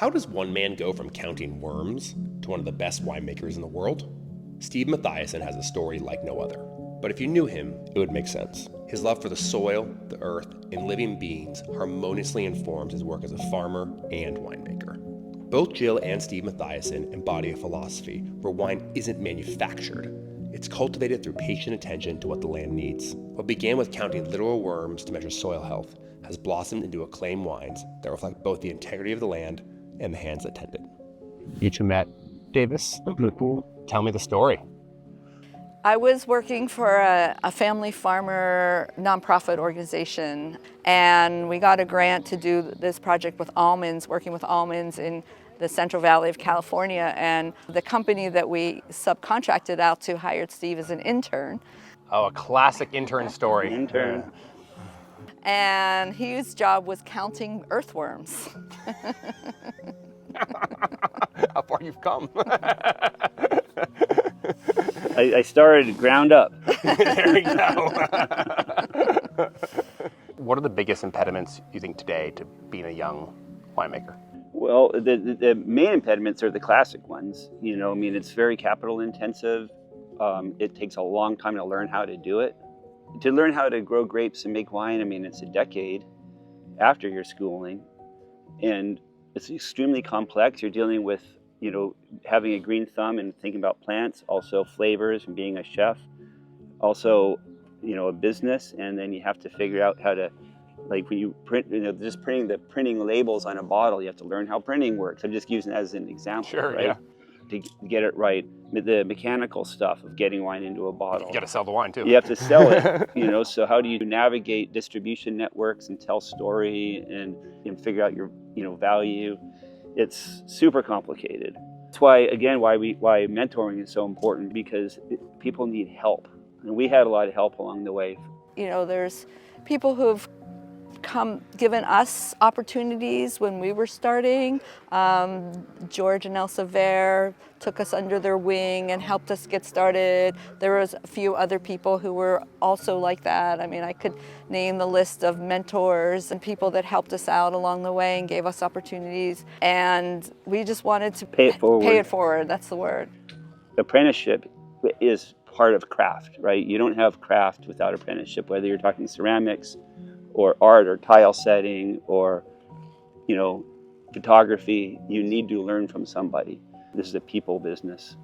How does one man go from counting worms to one of the best winemakers in the world? Steve Matthiasson has a story like no other. But if you knew him, it would make sense. His love for the soil, the earth, and living beings harmoniously informs his work as a farmer and winemaker. Both Jill and Steve Matthiasson embody a philosophy where wine isn't manufactured. It's cultivated through patient attention to what the land needs. What began with counting literal worms to measure soil health has blossomed into acclaimed wines that reflect both the integrity of the land and the hands that tend it. You two met Davis. Tell me the story. I was working for a family farmer nonprofit organization, and we got a grant to do this project with almonds, working with almonds in the Central Valley of California. And the company that we subcontracted out to hired Steve as an intern. Oh, a classic intern story. Intern. And his job was counting earthworms. How far you've come. I started ground up. There you go. What are the biggest impediments you think today to being a young winemaker? Well, the main impediments are the classic ones. It's very capital intensive. It takes a long time to learn how to do it. To learn how to grow grapes and make wine, it's a decade after your schooling. And it's extremely complex. You're dealing with, having a green thumb and thinking about plants, also flavors and being a chef, also, a business. And then you have to figure out how to, like when you print, just printing labels on a bottle, you have to learn how printing works. I'm just using it as an example, Sure, right? yeah. To get it right. The mechanical stuff of getting wine into a bottle. You got to sell the wine too. You have to sell it, so how do you navigate distribution networks and tell story and figure out your, value? It's super complicated. That's why mentoring is so important, because people need help. And we had a lot of help along the way. There's people who've given us opportunities when we were starting. George and Elsa Vare took us under their wing and helped us get started. There was a few other people who were also like that. I could name the list of mentors and people that helped us out along the way and gave us opportunities. And we just wanted to pay it forward. Pay it forward, that's the word. Apprenticeship is part of craft, right? You don't have craft without apprenticeship, whether you're talking ceramics or art or tile setting or, photography. You need to learn from somebody. This is a people business.